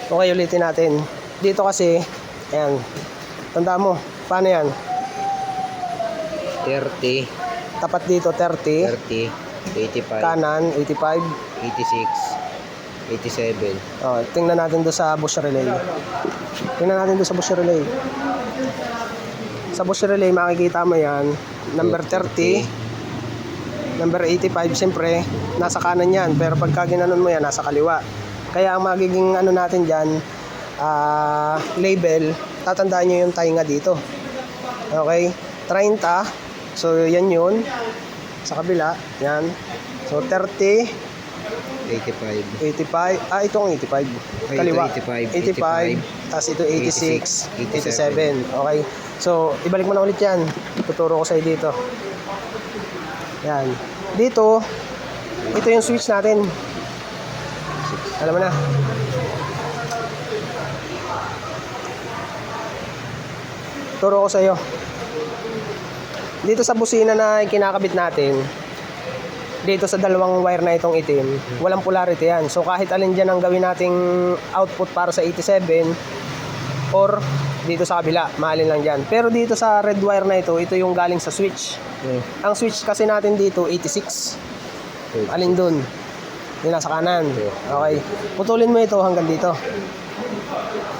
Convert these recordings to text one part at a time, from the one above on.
Okay, ulitin natin. Dito kasi, ayan, tanda mo, paano yan? 30, Tapat dito 30, 30, 85, kanan 85. 86, 87. Oh, tingnan natin doon sa bush relay. Tingnan natin doon sa bush relay. Sa bush relay makikita mo yan, number 30, number 85, siyempre nasa kanan yan, pero pagka ginanon mo yan nasa kaliwa. Kaya ang magiging ano natin dyan, label, tatandaan nyo yung tainga dito. Okay, 30, so yan yun sa kabila, yan. So 30, 85, 85, itong 85 Ay, kaliwa, ito 85, tapos ito 86, 87. Okay, so ibalik mo na ulit yan, tuturo ko sa'yo dito. Yan, dito ito yung switch natin, alam mo na. Turo ko sa'yo dito sa busina na kinakabit natin. Dito sa dalawang wire na itong itim, walang polarity yan. So kahit alin dyan ang gawin nating output para sa 87 or dito sa kabila, mahalin lang dyan. Pero dito sa red wire na ito yung galing sa switch. Ang switch kasi natin dito 86. Alin dun? Yung nasa kanan. Okay, putulin mo ito hanggang dito.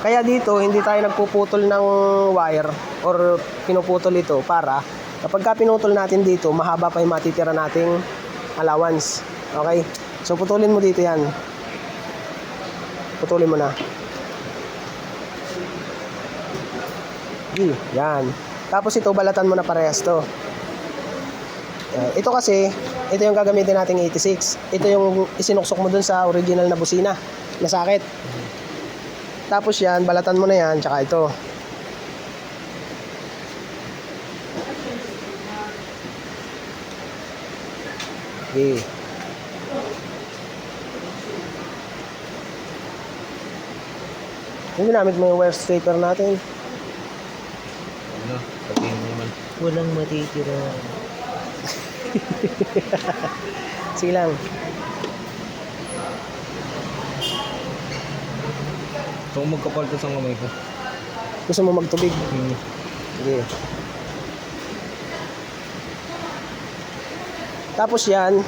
Kaya dito hindi tayo nagpuputol ng wire or pinuputol ito para kapag pinutol natin dito, mahaba pa yung matitira nating allowance. Okay, so putulin mo dito yan, putulin mo na. Yan, tapos ito balatan mo na parehas to. Ito kasi ito yung gagamitin nating 86. Ito yung isinuksok mo dun sa original na busina na sakit. Tapos yan, balatan mo na yan, tsaka ito. Okay. Yung ginamit mo yung wire scraper natin. Ano? Sabihin mo naman. Walang matitira. Sige lang. So kung magkapalto sa kamay ko. Gusto mo magtubig? Sige. Tapos yan,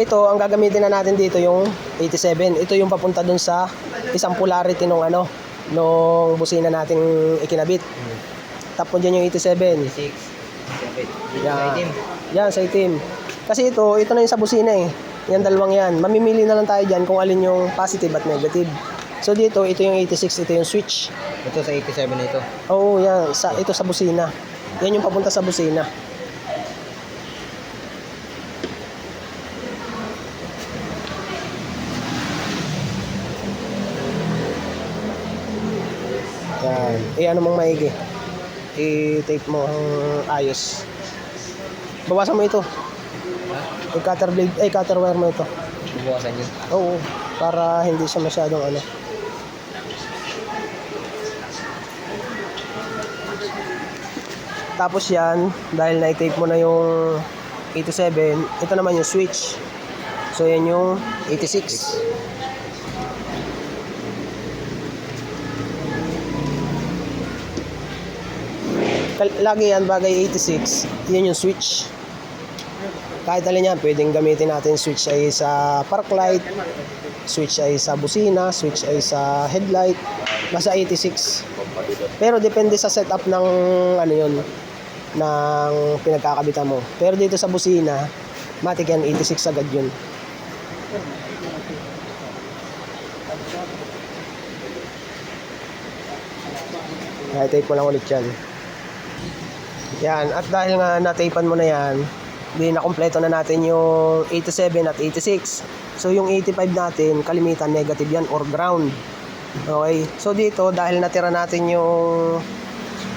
ito ang gagamitin na natin dito yung 87. Ito yung papunta dun sa isang polarity nung nung busina nating ikinabit. Tapos dyan yung 87. 6, 7. Yan. Yan sa itim. Kasi ito na yung sa busina eh. Yan dalawang yan. Mamimili na lang tayo dyan kung alin yung positive at negative. So dito, ito yung 86, ito yung switch. Ito sa 87 na ito. Oo, yan. Ito sa busina. Yan yung papunta sa busina. Yan. Ano mong maigi. I-tape mo ang ayos. Bawasan mo ito. Yung cutter blade, cutter wire mo ito. Bubukasan yun. Oo, para hindi siya masyadong Tapos yan, dahil na-tape mo na yung 87, ito naman yung switch. So yan yung 86. Lagi yan bagay 86, yan yung switch. Kahit alin yan, pwedeng gamitin natin switch ay sa park light, switch ay sa busina, switch ay sa headlight, basta 86. Pero depende sa setup ng ng pinagkakabitan mo. Pero dito sa busina, matik yan 86 agad yun. I-tape mo lang ulit yan. Yan, at dahil nga na-tapean mo na yan, di na-kompleto na natin yung 87 at 86. So yung 85 natin, kalimitan negative yan or ground. Okay, so dito dahil natira natin yung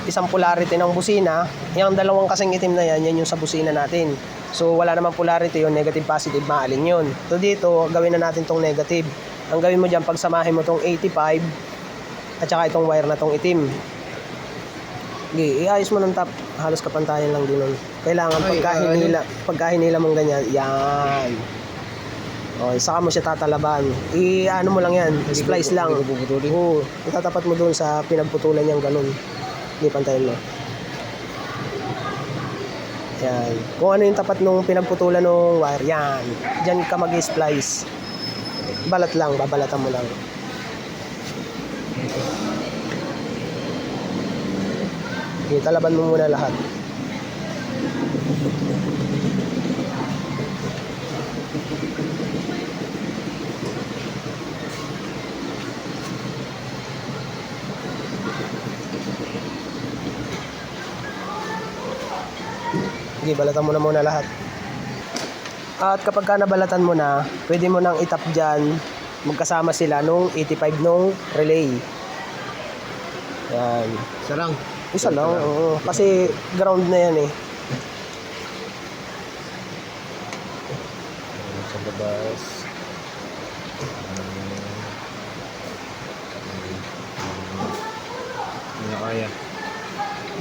isang polarity ng busina, yung dalawang kasing itim na yan, yan yung sa busina natin. So wala namang polarity, yung negative positive, maalin yun. So dito, gawin na natin tong negative. Ang gawin mo dyan, pagsamahin mo tong 85 at saka itong wire na tong itim. Okay, iayos mo ng top, halos kapantayan lang din nun. Kailangan pagkahinila mong ganyan, yan. Okay, saka mo siya tatalaban. I-ano mo lang yan, splice lang. Hindi ko puputulin. Oo, itatapat mo doon sa pinagputulan niyang ganun. Hindi, pantayin mo. Yan. Kung ano yung tapat nung pinagputulan ng wire, yan. Diyan ka mag-splice. Balat lang, babalatan mo lang. Okay, talaban mo muna lahat. Sige, balatan mo na muna lahat. At kapag ka nabalatan mo na, pwede mo nang itap dyan, magkasama sila nung 85 nung relay. Yan. Isa lang. Isa lang, oo. Kasi ground na yan eh. Sa labas. Hindi na kaya.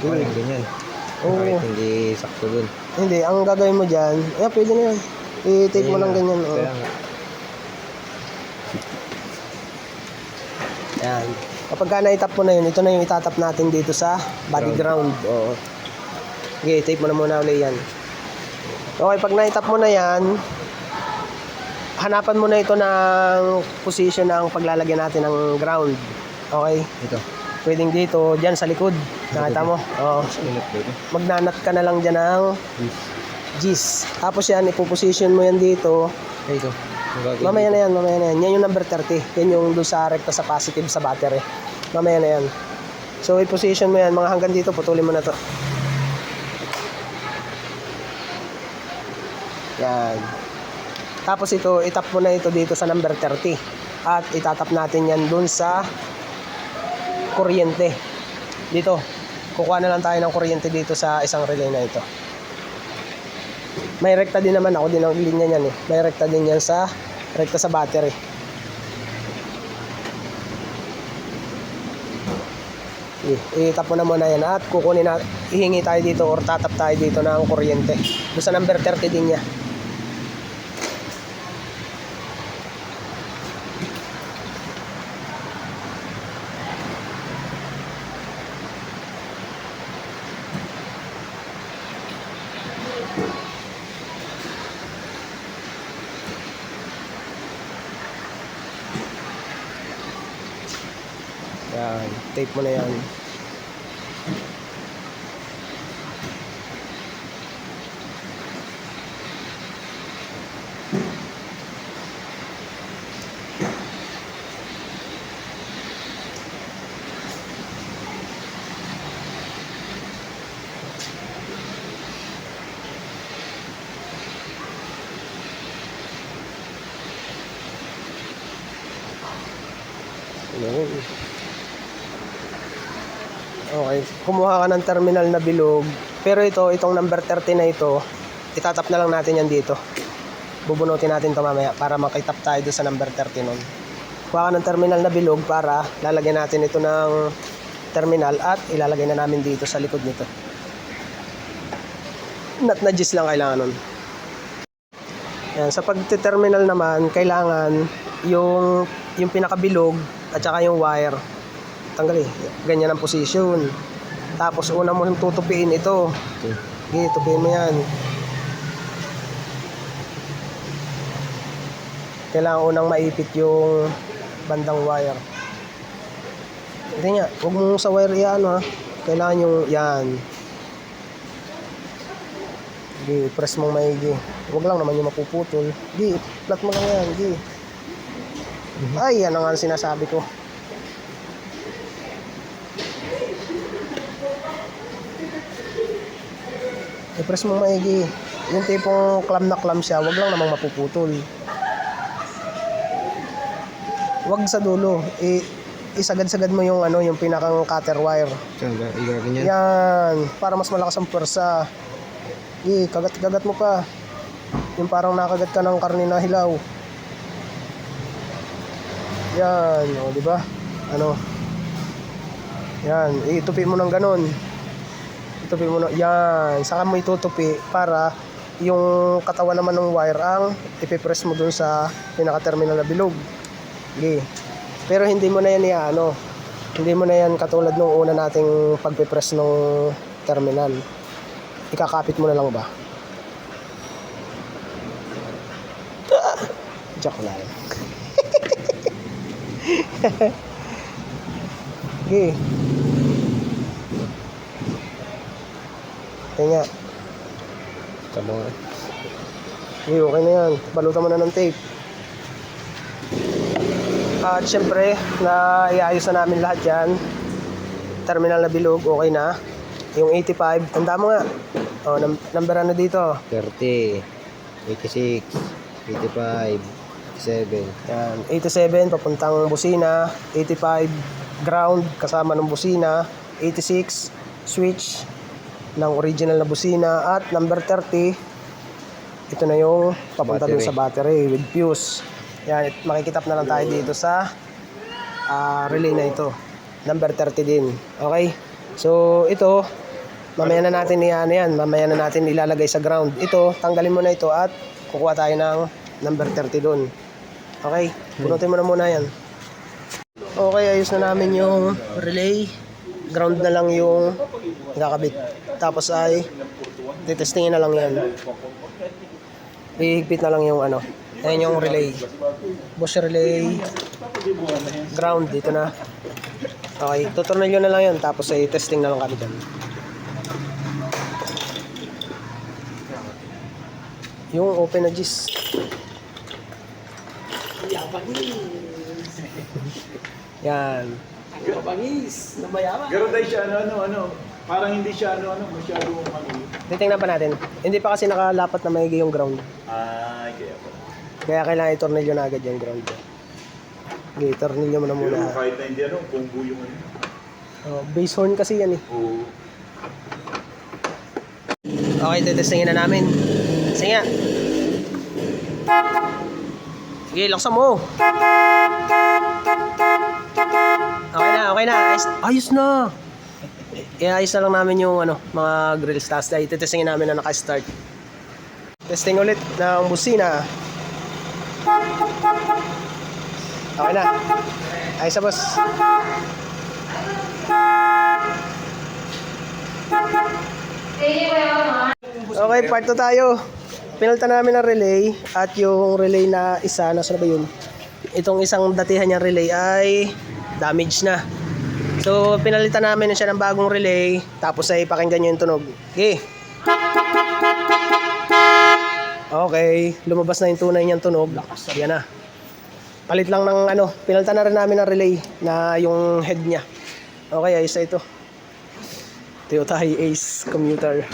Parang ganyan. Oo. Kahit hindi sakto dun. Hindi, ang gagawin mo dyan, pwede na yan. I-tape mo lang ganyan. Oo. Kaya nga. Yan. Kapag ka na-tap mo na yun, ito na yung itatap natin dito sa body ground. Oo. Okay, tape mo na muna ulit yan. Okay, pag na-tap mo na yan, hanapan mo na ito ng position ng paglalagyan natin ng ground. Okay? Ito. Pwedeng dito, dyan sa likod. Nakita mo? Oo. Init ba ito? Magnanat ka na lang dyan ng Yes. G's. Tapos yan, ipoposition mo yan dito. Ay, ito. Ang gagawin Mamaya dito. na yan, mamaya na yan. Yan yung number 30. Yan yung doon sa rekta sa positive sa battery. Mamaya na yan. So, i-position mo yan. Mga hanggang dito, putulin mo na to. Yan. Tapos ito, itap mo na ito dito sa number 30. At itatap natin yan doon sa kuryente. Dito. Kukuha na lang tayo ng kuryente dito sa isang relay na ito. May rekta din naman, ako din ang linya niyan eh. May rekta din yan sa rekta sa battery. Itap mo na muna yan at kukunin na, ihingi tayo dito or tatap tayo dito ng kuryente. Doon sa number 30 din niya. Yan, tape mo na yan. Yun. Okay, kumuha ka ng terminal na bilog. Pero itong number 30 na ito, itatap na lang natin yan dito. Bubunutin natin ito mamaya para makitap tayo doon sa number 30 nun. Kuha ka ng terminal na bilog para lalagyan natin ito ng terminal at ilalagay na namin dito sa likod nito. Nut na gis lang kailangan nun. Yan, sa pagte-terminal naman, kailangan yung pinakabilog at saka yung wire. Tanggal eh. Ganyan ang position. Tapos una mo yung tutupiin ito. Okay. Okay, tupiin mo yan. Kailangan unang maipit yung bandang wire. Hindi nga, huwag mo sa wire yan ha. Kailangan yung yan. Okay, press mong maigi. Huwag lang naman yung mapuputol. Okay, flat mo lang yan. Okay. Ay, yan ang sinasabi ko. I-press mo maigi. Yung tipong clamp na clamp siya, wag lang namang mapuputol. Wag sa dulo. Isagad-sagad mo yung yung pinakang cutter wire. Saan ba? Ganyan? Yan, para mas malakas ang pwersa. Kagat-kagat mo pa. Yung parang nakagat ka ng karne na hilaw. Yan, o di ba? Yan, itupi mo ng ganun. Itupi mo na, yan, saka mo itutupi para yung katawan naman ng wire ang ipipress mo dun sa pinaka-terminal na bilog. Okay. Pero hindi mo na yan hindi mo na yan katulad nung una nating pagpipress ng terminal. Ikakapit mo na lang ba? Joke lang. Okay. Kaya Tama nga. okay, okay na yan. Balutan mo na ng tape. At syempre, na iayos na namin lahat yan. Terminal na bilog, okay na. Yung 85, tanda mo nga. O, number ano dito? 30, 86, 85, 87. Yan, 87 papuntang busina, 85 ground kasama ng busina, 86 switch ng original na busina, at number 30 ito na yung papunta dun Battery. sa battery with fuse. Yan, makikitap na lang tayo dito sa relay na ito. Number 30 din. Okay? So ito, mamaya na natin yan. Mamaya na natin ilalagay sa ground. Ito, tanggalin mo na ito at kukuha tayo ng number 30 dun. Okay? Punutin mo na muna yan. Okay, ayos na namin yung relay. Ground na lang yung kakabit. Tapos ay titestingin na lang yan. Ihigpit na lang yung ayan yung relay. Bush relay. Ground dito na. Okay, tutornilyo na lang yan. Tapos ay testing na lang kami dyan. Yung open na gis. Yan. Bangis, na mayaman. Pero dahil siya parang hindi siya masyadong Titingnan pa natin. Hindi pa kasi nakalapat na maigi yung ground. kaya pa. Kaya kailangan itornilyo na agad yung ground. Okay, tornilyo mo na Pero muna. kahit na hindi punggo yung Base horn kasi yan eh. Oo. Okay, tetestingin na namin. Sige nga. Sige, laksan mo. Okay na. Ayos na. Ayos na lang namin yung mga grill stars. Dahil tetestingin namin na naka-start. Testing ulit ng busina. Okay na. Ayos na, boss. Okay, part 2 tayo. Pinalitan namin ang relay at yung relay na isa, nasa na ba yun? Itong isang datihan niyang relay ay damage na. So, pinalitan namin na siya ng bagong relay, tapos ay pakinggan nyo yung tunog. Okay. Okay, lumabas na yung tunay niyang tunog. Yan na. Palit lang ng pinalitan na rin namin ang relay na yung head niya. Okay, ayos na ito. Toyota Hi-Ace commuter.